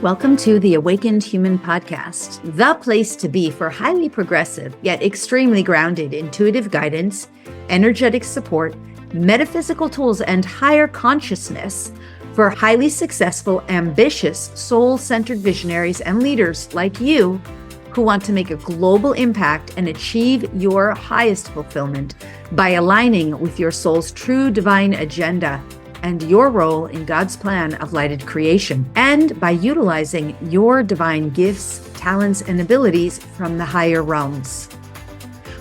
Welcome to the Awakened Human Podcast, the place to be for highly progressive, yet extremely grounded intuitive guidance, energetic support, metaphysical tools, and higher consciousness for highly successful, ambitious, soul-centered visionaries and leaders like you who want to make a global impact and achieve your highest fulfillment by aligning with your soul's true divine agenda and your role in God's plan of lighted creation, and by utilizing your divine gifts, talents, and abilities from the higher realms.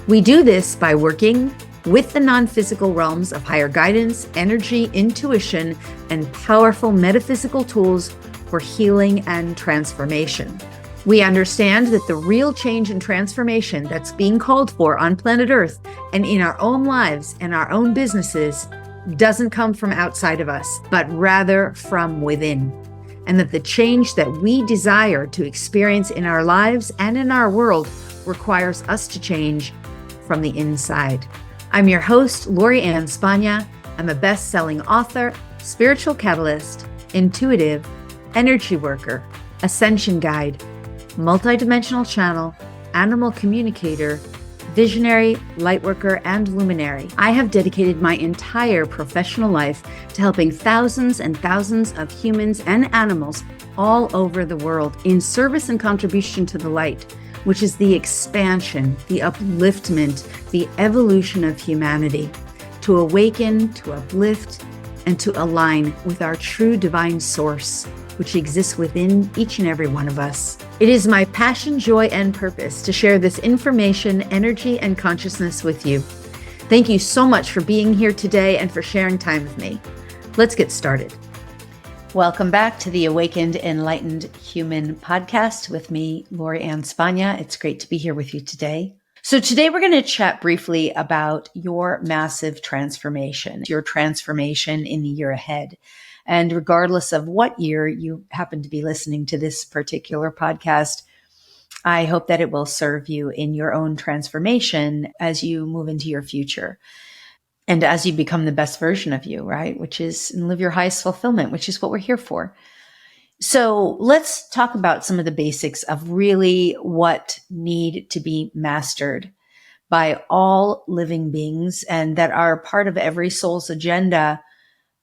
We do this by working with the non-physical realms of higher guidance, energy, intuition, and powerful metaphysical tools for healing and transformation. We understand that the real change and transformation that's being called for on planet Earth and in our own lives and our own businesses doesn't come from outside of us, but rather from within. And that the change that we desire to experience in our lives and in our world requires us to change from the inside. I'm your host, Lori Ann Spagna. I'm a best-selling author, spiritual catalyst, intuitive, energy worker, ascension guide, multidimensional channel, animal communicator, visionary, lightworker, and luminary. I have dedicated my entire professional life to helping thousands and thousands of humans and animals all over the world in service and contribution to the light, which is the expansion, the upliftment, the evolution of humanity, to awaken, to uplift, and to align with our true divine source, which exists within each and every one of us. It is my passion, joy, and purpose to share this information, energy, and consciousness with you. Thank you so much for being here today and for sharing time with me. Let's get started. Welcome back to the Awakened, Enlightened Human Podcast with me, Lori Ann Spagna. It's great to be here with you today. So today we're going to chat briefly about your massive transformation, your transformation in the year ahead. And regardless of what year you happen to be listening to this particular podcast, I hope that it will serve you in your own transformation as you move into your future and as you become the best version of you, right? Which is and live your highest fulfillment, which is what we're here for. So let's talk about some of the basics of really what need to be mastered by all living beings and that are part of every soul's agenda,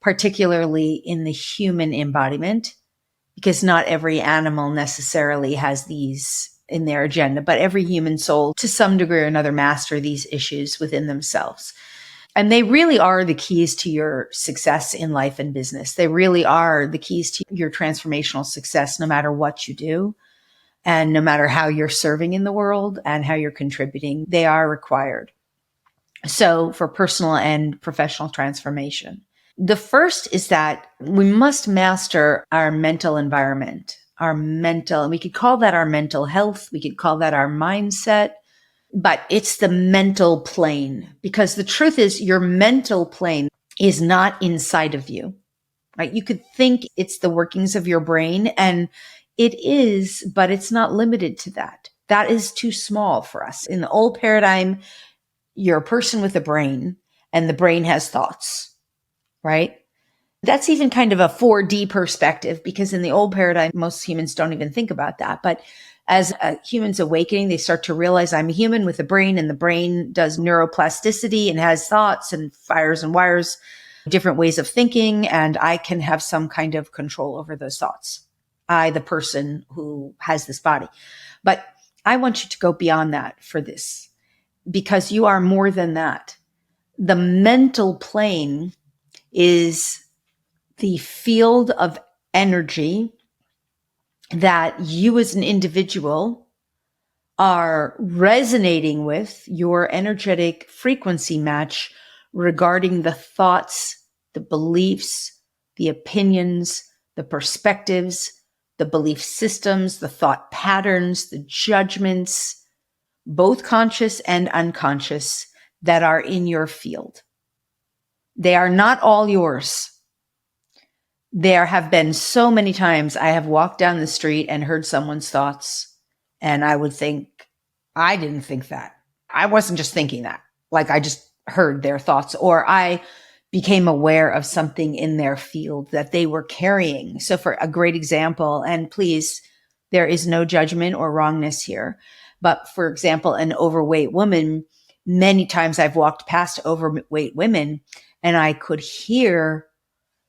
particularly in the human embodiment, because not every animal necessarily has these in their agenda, but every human soul to some degree or another master these issues within themselves. And they really are the keys to your success in life and business. They really are the keys to your transformational success, no matter what you do and no matter how you're serving in the world and how you're contributing. They are required. So for personal and professional transformation. The first is that we must master our mental environment, and we could call that our mental health. We could call that our mindset, but it's the mental plane, because the truth is your mental plane is not inside of you, right? You could think it's the workings of your brain, and it is, but it's not limited to that. That is too small for us. In the old paradigm, you're a person with a brain, and the brain has thoughts. Right? That's even kind of a 4D perspective, because in the old paradigm, most humans don't even think about that. But as a human's awakening, they start to realize I'm a human with a brain, and the brain does neuroplasticity and has thoughts and fires and wires, different ways of thinking, and I can have some kind of control over those thoughts. I, the person who has this body. But I want you to go beyond that for this, because you are more than that. The mental plane is the field of energy that you as an individual are resonating with, your energetic frequency match regarding the thoughts, the beliefs, the opinions, the perspectives, the belief systems, the thought patterns, the judgments, both conscious and unconscious, that are in your field. They are not all yours. There have been so many times I have walked down the street and heard someone's thoughts, and I would think, I didn't think that. I wasn't just thinking that. Like I just heard their thoughts, or I became aware of something in their field that they were carrying. So for a great example, and please, there is no judgment or wrongness here. But for example, an overweight woman, many times I've walked past overweight women and I could hear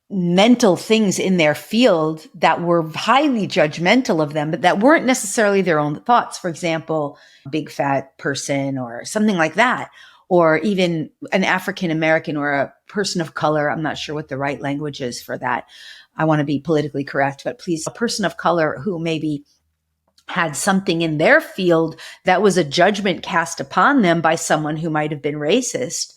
mental things in their field that were highly judgmental of them, but that weren't necessarily their own thoughts. For example, a big fat person or something like that, or even an African American or a person of color. I'm not sure what the right language is for that. I want to be politically correct, but please, a person of color who maybe had something in their field that was a judgment cast upon them by someone who might have been racist.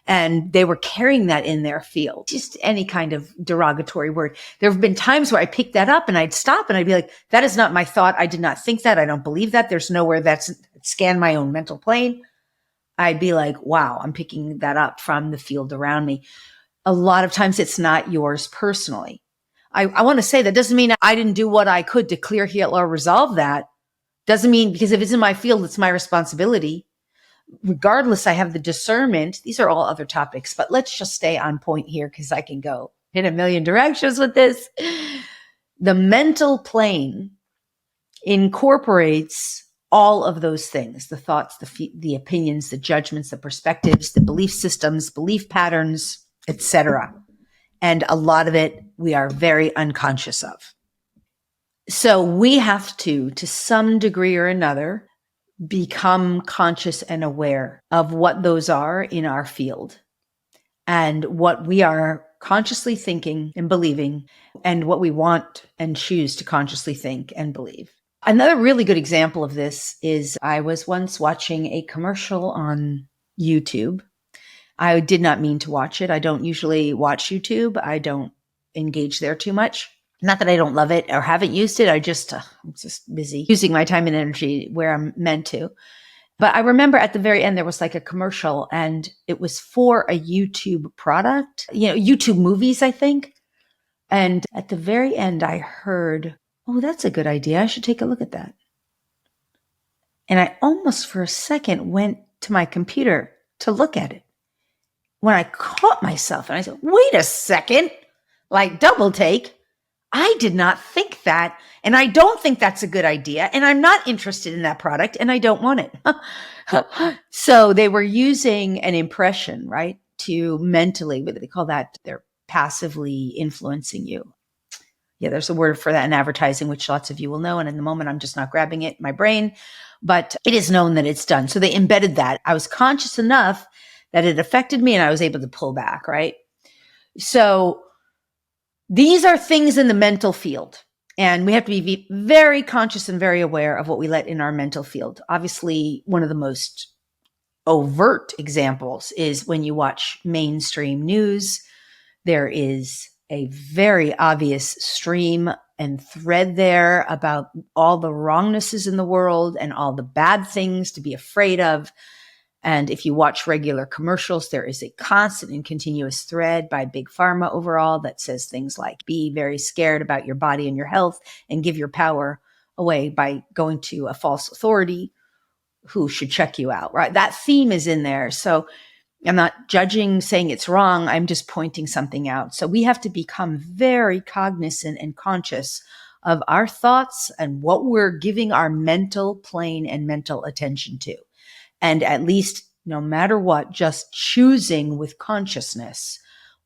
And they were carrying that in their field, just any kind of derogatory word. There have been times where I picked that up and I'd stop and I'd be like, that is not my thought. I did not think that. I don't believe that. There's nowhere that's scanned my own mental plane. I'd be like, wow, I'm picking that up from the field around me. A lot of times it's not yours personally. I want to say that doesn't mean I didn't do what I could to clear, heal, or resolve that. Doesn't mean because if it's in my field, it's my responsibility. Regardless, I have the discernment. These are all other topics, but let's just stay on point here because I can go in a million directions with this. The mental plane incorporates all of those things, the thoughts, the opinions, the judgments, the perspectives, the belief systems, belief patterns, etc. And a lot of it we are very unconscious of. So we have to some degree or another, become conscious and aware of what those are in our field and what we are consciously thinking and believing and what we want and choose to consciously think and believe. Another really good example of this is I was once watching a commercial on YouTube. I did not mean to watch it. I don't usually watch YouTube. I don't engage there too much. Not that I don't love it or haven't used it. I'm just busy using my time and energy where I'm meant to. But I remember at the very end, there was like a commercial and it was for a YouTube product, YouTube movies, I think. And at the very end, I heard, oh, that's a good idea. I should take a look at that. And I almost for a second went to my computer to look at it. When I caught myself and I said, wait a second, like double take. I did not think that, and I don't think that's a good idea, and I'm not interested in that product, and I don't want it. So they were using an impression, right, to mentally, what do they call that? They're passively influencing you. Yeah, there's a word for that in advertising, which lots of you will know, and in the moment, I'm just not grabbing it in my brain, but it is known that it's done. So they embedded that. I was conscious enough that it affected me, and I was able to pull back, right? So these are things in the mental field, and we have to be very conscious and very aware of what we let in our mental field. Obviously, one of the most overt examples is when you watch mainstream news. There is a very obvious stream and thread there about all the wrongnesses in the world and all the bad things to be afraid of. And if you watch regular commercials, there is a constant and continuous thread by Big Pharma overall that says things like, be very scared about your body and your health and give your power away by going to a false authority who should check you out, right? That theme is in there. So I'm not judging, saying it's wrong. I'm just pointing something out. So we have to become very cognizant and conscious of our thoughts and what we're giving our mental plane and mental attention to. And at least, no matter what, just choosing with consciousness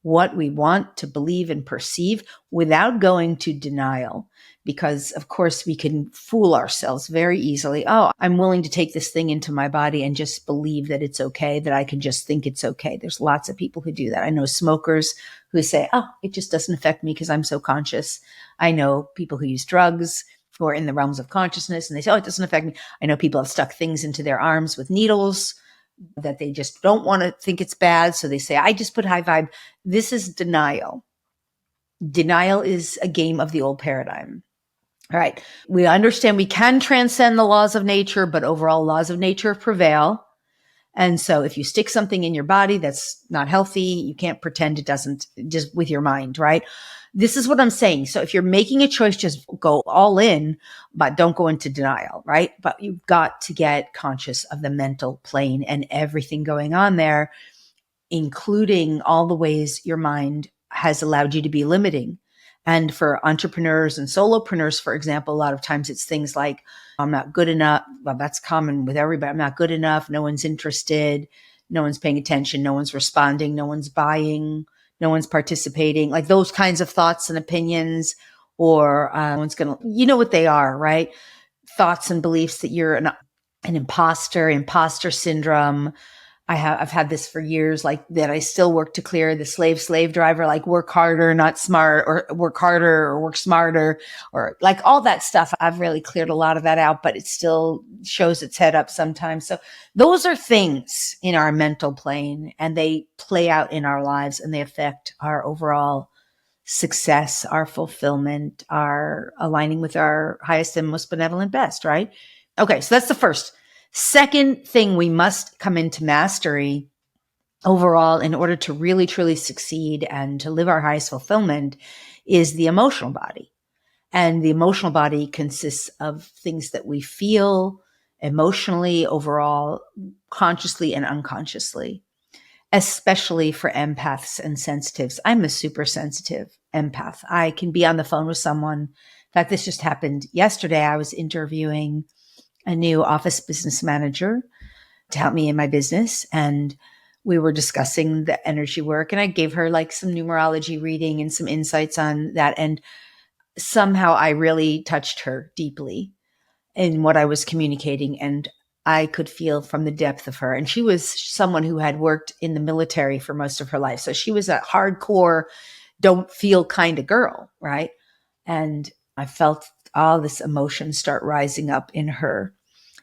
what we want to believe and perceive without going to denial. Because, of course, we can fool ourselves very easily. Oh, I'm willing to take this thing into my body and just believe that it's okay, that I can just think it's okay. There's lots of people who do that. I know smokers who say, oh, it just doesn't affect me because I'm so conscious. I know people who use drugs who are in the realms of consciousness and they say, oh, it doesn't affect me. I know people have stuck things into their arms with needles that they just don't want to think it's bad. So they say, I just put high vibe. This is denial. Denial is a game of the old paradigm. All right. We understand we can transcend the laws of nature, but overall laws of nature prevail. And so if you stick something in your body that's not healthy, you can't pretend it doesn't, just with your mind, right? This is what I'm saying. So if you're making a choice, just go all in, but don't go into denial, right? But you've got to get conscious of the mental plane and everything going on there. including all the ways your mind has allowed you to be limiting. And for entrepreneurs and solopreneurs, for example, a lot of times it's things like, I'm not good enough. Well, that's common with everybody. I'm not good enough. No one's interested. No one's paying attention. No one's responding. No one's buying. No one's participating. Like those kinds of thoughts and opinions, or no one's going to, you know what they are, right? Thoughts and beliefs that you're an imposter syndrome. I've had this for years, like that I still work to clear, the slave driver, like work harder, not smart, or work harder or work smarter, or like all that stuff. I've really cleared a lot of that out, but it still shows its head up sometimes. So those are things in our mental plane, and they play out in our lives, and they affect our overall success, our fulfillment, our aligning with our highest and most benevolent best, right? Okay, so that's the first. Second thing we must come into mastery overall in order to really, truly succeed and to live our highest fulfillment is the emotional body. And the emotional body consists of things that we feel emotionally, overall, consciously and unconsciously, especially for empaths and sensitives. I'm a super sensitive empath. I can be on the phone with someone. In fact, this just happened yesterday. I was interviewing a new office business manager to help me in my business. And we were discussing the energy work, and I gave her like some numerology reading and some insights on that. And somehow I really touched her deeply in what I was communicating. And I could feel from the depth of her. And she was someone who had worked in the military for most of her life. So she was a hardcore, don't feel kind of girl, right? And I felt all this emotion start rising up in her.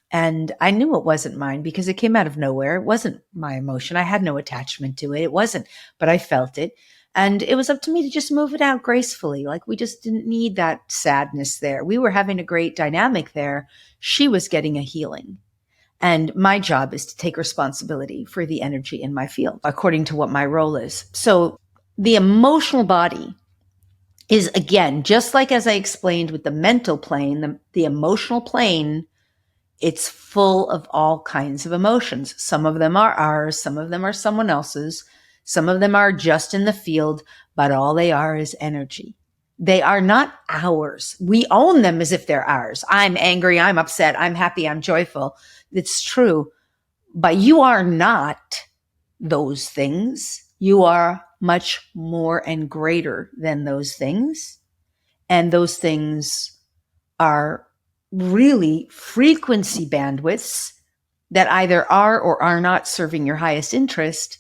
And I knew it wasn't mine because it came out of nowhere. It wasn't my emotion. I had no attachment to it. It wasn't, but I felt it. And it was up to me to just move it out gracefully. Like we just didn't need that sadness there. We were having a great dynamic there. She was getting a healing. And my job is to take responsibility for the energy in my field according to what my role is. So the emotional body is, again, just like as I explained with the mental plane, the emotional plane, it's full of all kinds of emotions. Some of them are ours. Some of them are someone else's. Some of them are just in the field, but all they are is energy. They are not ours. We own them as if they're ours. I'm angry. I'm upset. I'm happy. I'm joyful. It's true. But you are not those things. You are much more and greater than those things. And those things are really frequency bandwidths that either are or are not serving your highest interest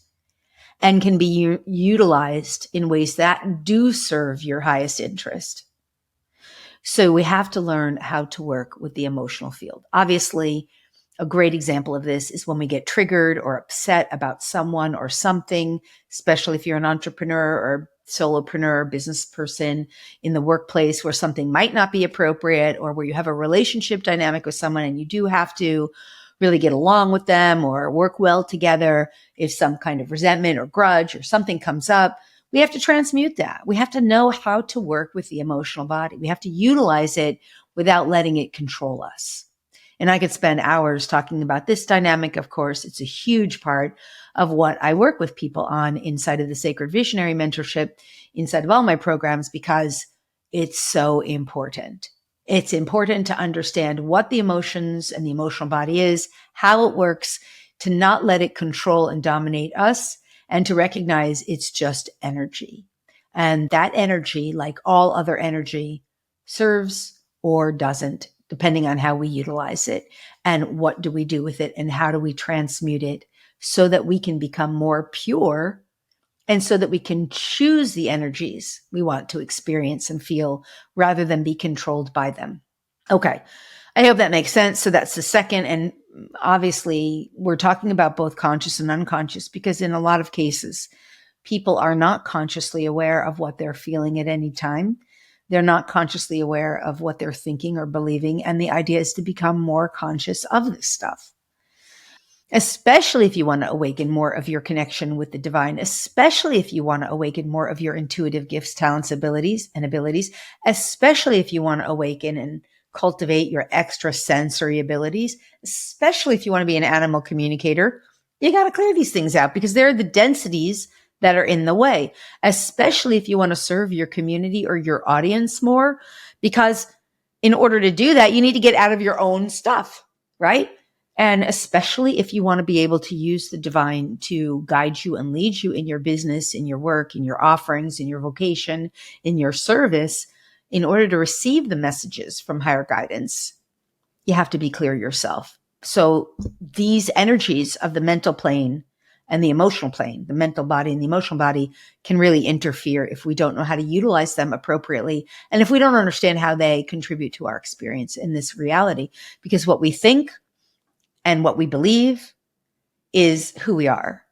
and can be utilized in ways that do serve your highest interest. So we have to learn how to work with the emotional field. Obviously, a great example of this is when we get triggered or upset about someone or something, especially if you're an entrepreneur or solopreneur, business person in the workplace where something might not be appropriate, or where you have a relationship dynamic with someone and you do have to really get along with them or work well together. If some kind of resentment or grudge or something comes up, we have to transmute that. We have to know how to work with the emotional body. We have to utilize it without letting it control us. And I could spend hours talking about this dynamic. Of course, it's a huge part of what I work with people on inside of the Sacred Visionary Mentorship, inside of all my programs, because it's so important. It's important to understand what the emotions and the emotional body is, how it works, to not let it control and dominate us, and to recognize it's just energy. And that energy, like all other energy, serves or doesn't, depending on how we utilize it and what do we do with it and how do we transmute it so that we can become more pure and so that we can choose the energies we want to experience and feel rather than be controlled by them. Okay. I hope that makes sense. So that's the second. And obviously we're talking about both conscious and unconscious because in a lot of cases, people are not consciously aware of what they're feeling at any time. They're not consciously aware of what they're thinking or believing. And the idea is to become more conscious of this stuff, especially if you want to awaken more of your connection with the divine, especially if you want to awaken more of your intuitive gifts, talents, abilities, especially if you want to awaken and cultivate your extrasensory abilities, especially if you want to be an animal communicator, You got to clear these things out because they're the densities that are in the way, especially if you want to serve your community or your audience more, because in order to do that, you need to get out of your own stuff, right? And especially if you want to be able to use the divine to guide you and lead you in your business, in your work, in your offerings, in your vocation, in your service, in order to receive the messages from higher guidance, you have to be clear yourself. So these energies of the mental plane and the emotional plane, the mental body and the emotional body, can really interfere if we don't know how to utilize them appropriately. And if we don't understand how they contribute to our experience in this reality, because what we think and what we believe is who we are.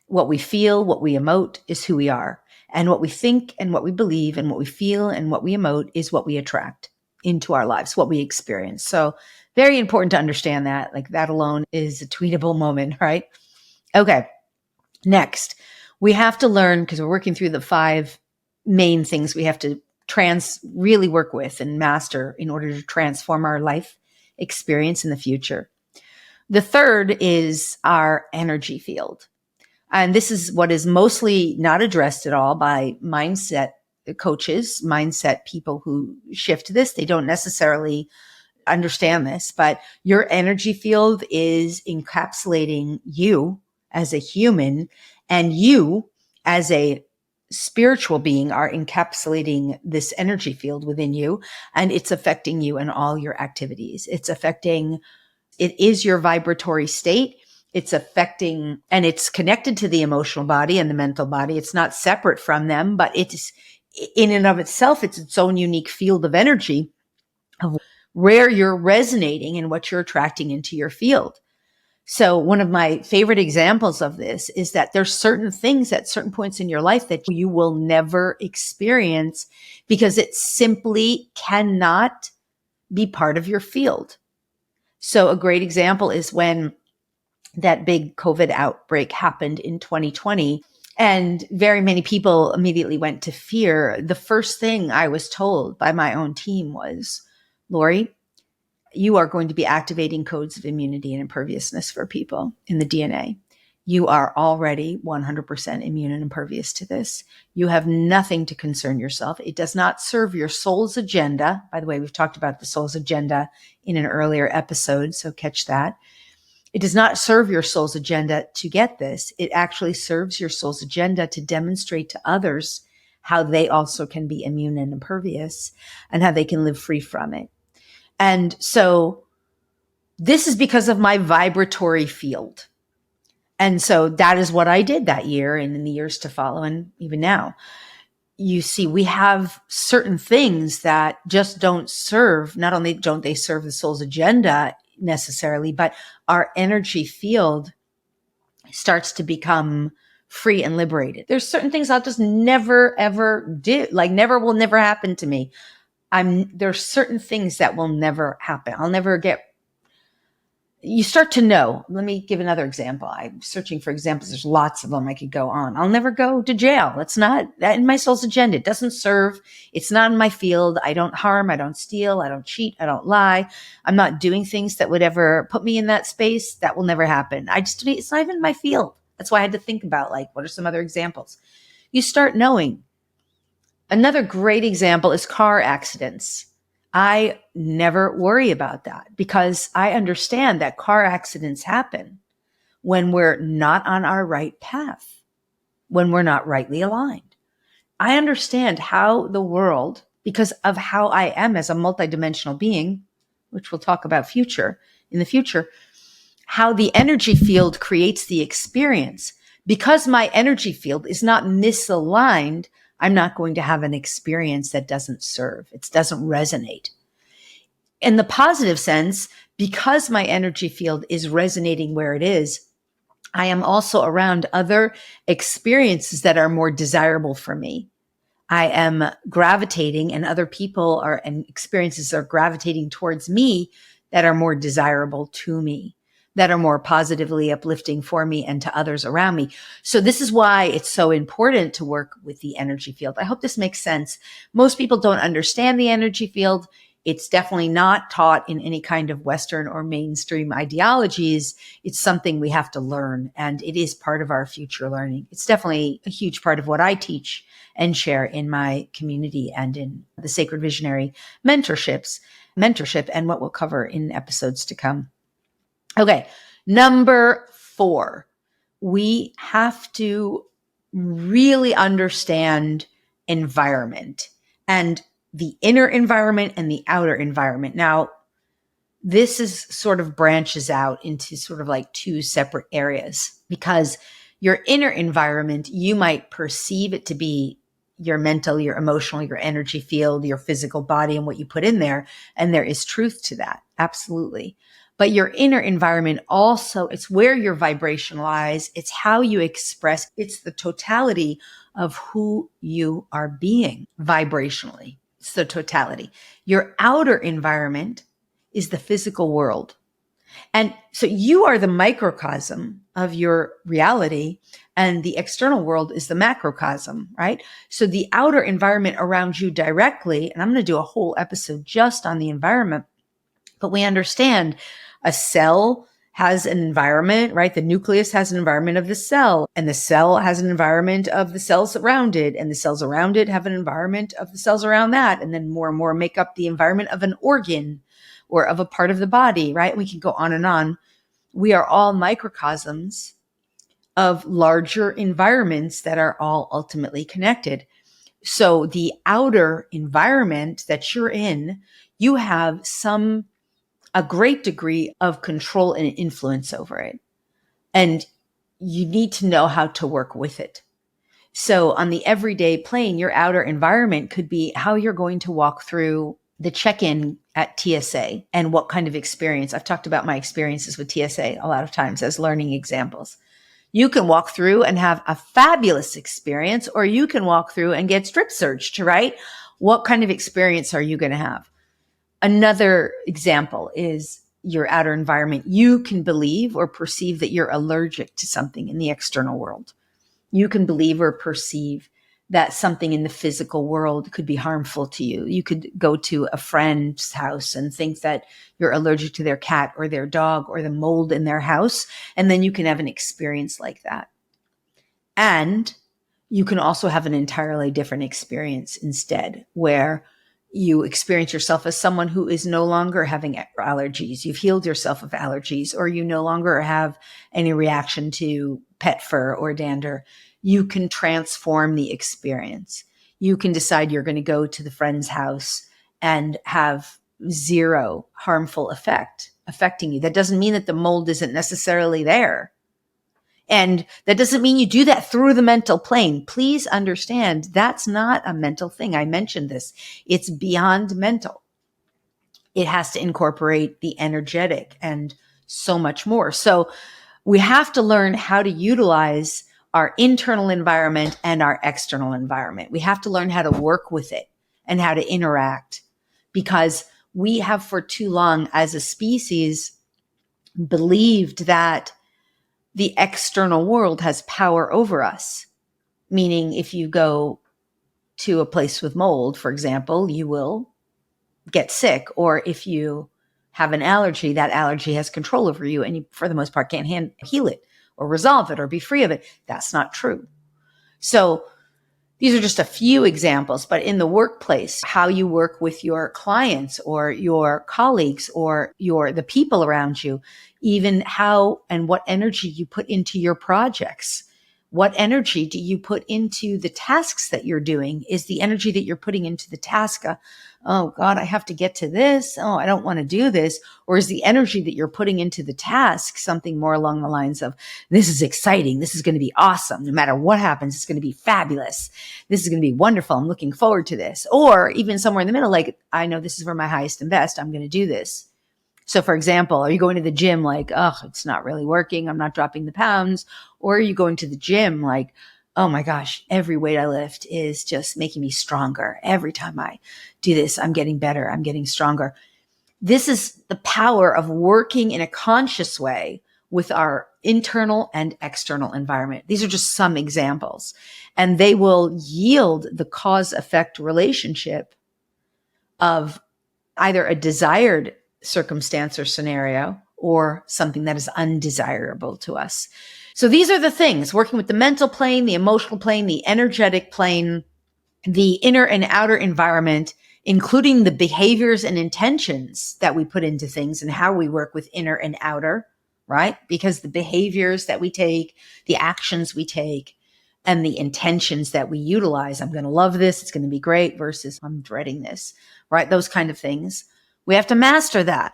What we feel, what we emote is who we are. And what we think and what we believe and what we feel and what we emote is what we attract into our lives, what we experience. So very important to understand that. Like that alone is a tweetable moment, right? Okay. Next, we have to learn, because we're working through the 5 main things we have to really work with and master in order to transform our life experience in the future. The third is our energy field. And this is what is mostly not addressed at all by mindset coaches, mindset people who shift this. They don't necessarily understand this, but your energy field is encapsulating you as a human, and you as a spiritual being are encapsulating this energy field within you, and it's affecting you in all your activities. It is your vibratory state. It's affecting, and it's connected to the emotional body and the mental body. It's not separate from them, but it's in and of itself, it's its own unique field of energy of where you're resonating and what you're attracting into your field. So one of my favorite examples of this is that there's certain things at certain points in your life that you will never experience because it simply cannot be part of your field. So a great example is when that big COVID outbreak happened in 2020 and very many people immediately went to fear. The first thing I was told by my own team was, Lori, you are going to be activating codes of immunity and imperviousness for people in the DNA. You are already 100% immune and impervious to this. You have nothing to concern yourself. It does not serve your soul's agenda. By the way, we've talked about the soul's agenda in an earlier episode, so catch that. It does not serve your soul's agenda to get this. It actually serves your soul's agenda to demonstrate to others how they also can be immune and impervious and how they can live free from it. And so this is because of my vibratory field. And so that is what I did that year and in the years to follow. And even now, you see, we have certain things that just don't serve. Not only don't they serve the soul's agenda necessarily, but our energy field starts to become free and liberated. There's certain things I'll just never, ever do. Like will never happen to me. There's certain things that will never happen. You start to know. Let me give another example. I'm searching for examples. There's lots of them I could go on. I'll never go to jail. It's not that in my soul's agenda. It doesn't serve. It's not in my field. I don't harm. I don't steal. I don't cheat. I don't lie. I'm not doing things that would ever put me in that space. That will never happen. It's not even my field. That's why I had to think about what are some other examples. You start knowing. Another great example is car accidents. I never worry about that because I understand that car accidents happen when we're not on our right path, when we're not rightly aligned. I understand how the world, because of how I am as a multidimensional being, which we'll talk about in the future, how the energy field creates the experience. Because my energy field is not misaligned, I'm not going to have an experience that doesn't serve. It doesn't resonate. In the positive sense, because my energy field is resonating where it is, I am also around other experiences that are more desirable for me. I am gravitating and other people and experiences are gravitating towards me that are more desirable to me, that are more positively uplifting for me and to others around me. So this is why it's so important to work with the energy field. I hope this makes sense. Most people don't understand the energy field. It's definitely not taught in any kind of Western or mainstream ideologies. It's something we have to learn, and it is part of our future learning. It's definitely a huge part of what I teach and share in my community and in the Sacred Visionary mentorship, and what we'll cover in episodes to come. Okay, number 4, we have to really understand environment, and the inner environment and the outer environment. Now, this is sort of branches out into sort of like 2 separate areas, because your inner environment, you might perceive it to be your mental, your emotional, your energy field, your physical body, and what you put in there. And there is truth to that. Absolutely. But your inner environment also, it's where your vibration lies. It's how you express. It's the totality of who you are being vibrationally. It's the totality. Your outer environment is the physical world. And so you are the microcosm of your reality, and the external world is the macrocosm, right? So the outer environment around you directly, and I'm going to do a whole episode just on the environment, but we understand a cell has an environment, right? The nucleus has an environment of the cell, and the cell has an environment of the cells around it, and the cells around it have an environment of the cells around that, and then more and more make up the environment of an organ or of a part of the body, right? We can go on and on. We are all microcosms of larger environments that are all ultimately connected. So the outer environment that you're in, you have a great degree of control and influence over it. And you need to know how to work with it. So on the everyday plane, your outer environment could be how you're going to walk through the check-in at TSA and what kind of experience. I've talked about my experiences with TSA a lot of times as learning examples. You can walk through and have a fabulous experience, or you can walk through and get strip searched, right? What kind of experience are you going to have? Another example is your outer environment. You can believe or perceive that you're allergic to something in the external world. You can believe or perceive that something in the physical world could be harmful to you. You could go to a friend's house and think that you're allergic to their cat or their dog or the mold in their house, and then you can have an experience like that. And you can also have an entirely different experience instead, where you experience yourself as someone who is no longer having allergies. You've healed yourself of allergies, or you no longer have any reaction to pet fur or dander. You can transform the experience. You can decide you're going to go to the friend's house and have zero harmful effect affecting you. That doesn't mean that the mold isn't necessarily there. And that doesn't mean you do that through the mental plane. Please understand, that's not a mental thing. I mentioned this. It's beyond mental. It has to incorporate the energetic and so much more. So we have to learn how to utilize our internal environment and our external environment. We have to learn how to work with it and how to interact, because we have for too long as a species believed that the external world has power over us. Meaning, if you go to a place with mold, for example, you will get sick. Or if you have an allergy, that allergy has control over you, and you, for the most part, can't heal it or resolve it or be free of it. That's not true. So these are just a few examples, but in the workplace, how you work with your clients or your colleagues or the people around you, even how and what energy you put into your projects. What energy do you put into the tasks that you're doing? Is the energy that you're putting into the task, oh God, I have to get to this. Oh, I don't want to do this. Or is the energy that you're putting into the task something more along the lines of, this is exciting. This is going to be awesome. No matter what happens, it's going to be fabulous. This is going to be wonderful. I'm looking forward to this. Or even somewhere in the middle, like, I know this is for my highest and best. I'm going to do this. So for example, are you going to the gym like, oh, it's not really working. I'm not dropping the pounds. Or are you going to the gym like, oh my gosh, every weight I lift is just making me stronger. Every time I do this, I'm getting better. I'm getting stronger. This is the power of working in a conscious way with our internal and external environment. These are just some examples, and they will yield the cause-effect relationship of either a desired circumstance or scenario or something that is undesirable to us. So these are the things: working with the mental plane, the emotional plane, the energetic plane, the inner and outer environment, including the behaviors and intentions that we put into things and how we work with inner and outer, right? Because the behaviors that we take, the actions we take, and the intentions that we utilize, I'm going to love this, it's going to be great, versus I'm dreading this, right? Those kind of things. We have to master that.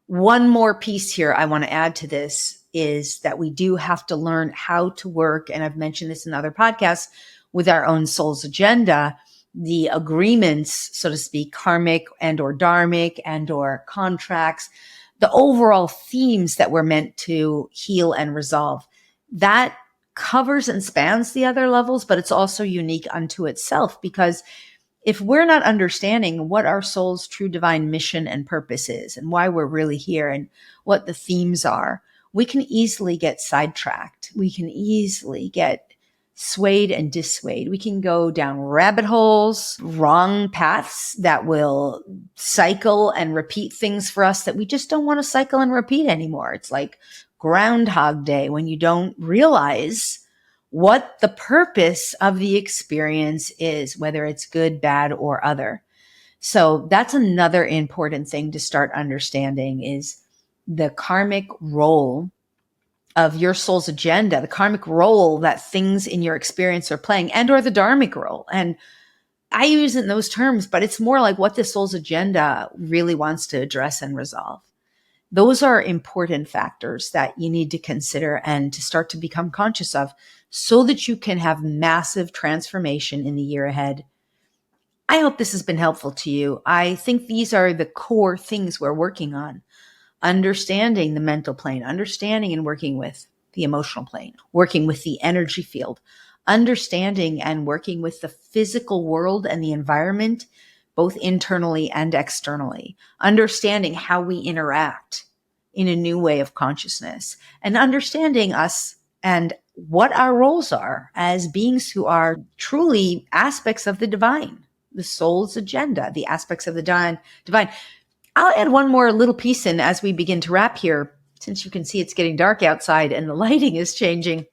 One more piece here I want to add to this is that we do have to learn how to work, and I've mentioned this in other podcasts, with our own soul's agenda, the agreements, so to speak, karmic and or dharmic and or contracts, the overall themes that we're meant to heal and resolve. That covers and spans the other levels, but it's also unique unto itself, because if we're not understanding what our soul's true divine mission and purpose is and why we're really here and what the themes are, we can easily get sidetracked. We can easily get swayed and dissuade. We can go down rabbit holes, wrong paths that will cycle and repeat things for us that we just don't want to cycle and repeat anymore. It's like Groundhog Day, when you don't realize what the purpose of the experience is, whether it's good, bad, or other. So that's another important thing to start understanding, is the karmic role of your soul's agenda, the karmic role that things in your experience are playing, and or the dharmic role. And I use it in those terms, but it's more like what the soul's agenda really wants to address and resolve. Those are important factors that you need to consider and to start to become conscious of, so that you can have massive transformation in the year ahead. I hope this has been helpful to you. I think these are the core things we're working on. Understanding the mental plane, understanding and working with the emotional plane, working with the energy field, understanding and working with the physical world and the environment, both internally and externally, understanding how we interact in a new way of consciousness, and understanding us and what our roles are as beings who are truly aspects of the divine, the soul's agenda, the aspects of the divine. I'll add one more little piece in as we begin to wrap here, since you can see it's getting dark outside and the lighting is changing.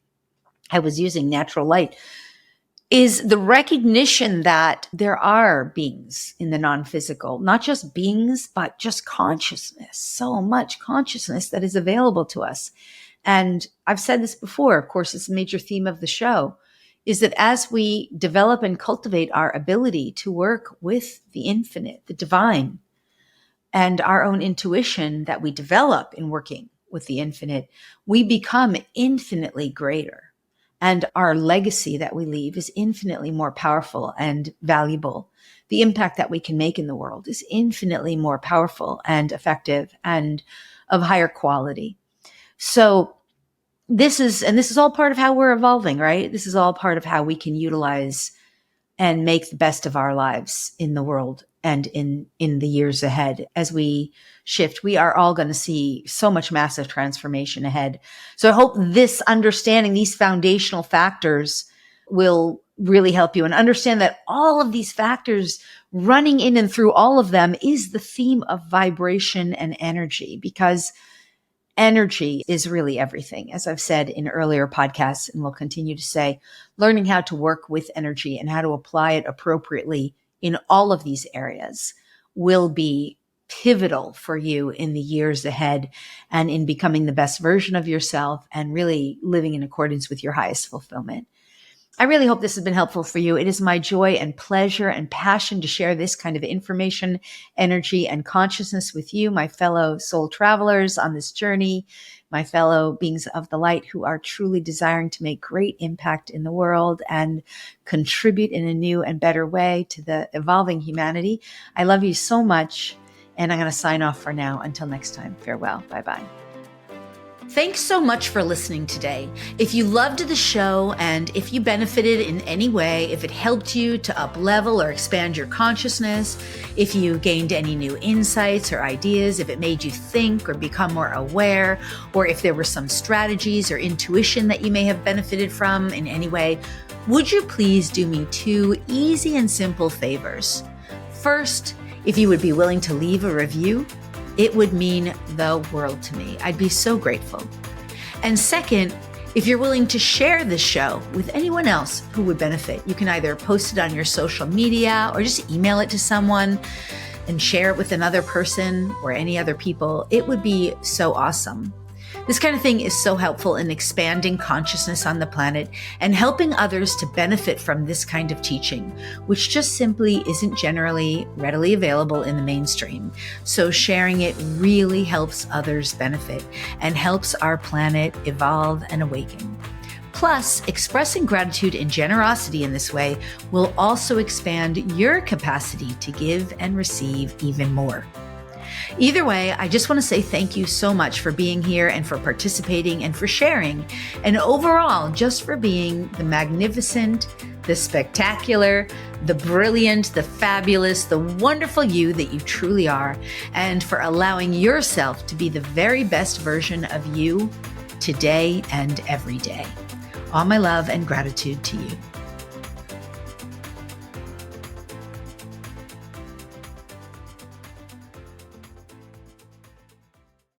I was using natural light, is the recognition that there are beings in the non-physical, not just beings, but just consciousness, so much consciousness that is available to us. And I've said this before, of course, it's a major theme of the show, is that as we develop and cultivate our ability to work with the infinite, the divine, and our own intuition that we develop in working with the infinite, we become infinitely greater. And our legacy that we leave is infinitely more powerful and valuable. The impact that we can make in the world is infinitely more powerful and effective and of higher quality. So this is all part of how we're evolving, right? This is all part of how we can utilize and make the best of our lives in the world and in the years ahead. As we shift, we are all going to see so much massive transformation ahead. So I hope this understanding, these foundational factors, will really help you, and understand that all of these factors, running in and through all of them, is the theme of vibration and energy, because energy is really everything. As I've said in earlier podcasts, and will continue to say, learning how to work with energy and how to apply it appropriately in all of these areas will be pivotal for you in the years ahead, and in becoming the best version of yourself and really living in accordance with your highest fulfillment. I really hope this has been helpful for you. It is my joy and pleasure and passion to share this kind of information, energy, and consciousness with you, my fellow soul travelers on this journey, my fellow beings of the light who are truly desiring to make great impact in the world and contribute in a new and better way to the evolving humanity. I love you so much, and I'm going to sign off for now. Until next time, farewell. Bye-bye. Thanks so much for listening today. If you loved the show, and if you benefited in any way, if it helped you to up-level or expand your consciousness, if you gained any new insights or ideas, if it made you think or become more aware, or if there were some strategies or intuition that you may have benefited from in any way, would you please do me two easy and simple favors? First, If you would be willing to leave a review, it would mean the world to me. I'd be so grateful. And second, if you're willing to share this show with anyone else who would benefit, you can either post it on your social media or just email it to someone and share it with another person or any other people. It would be so awesome. This kind of thing is so helpful in expanding consciousness on the planet and helping others to benefit from this kind of teaching, which just simply isn't generally readily available in the mainstream. So sharing it really helps others benefit and helps our planet evolve and awaken. Plus, expressing gratitude and generosity in this way will also expand your capacity to give and receive even more. Either way, I just want to say thank you so much for being here and for participating and for sharing, and overall, just for being the magnificent, the spectacular, the brilliant, the fabulous, the wonderful you that you truly are, and for allowing yourself to be the very best version of you today and every day. All my love and gratitude to you.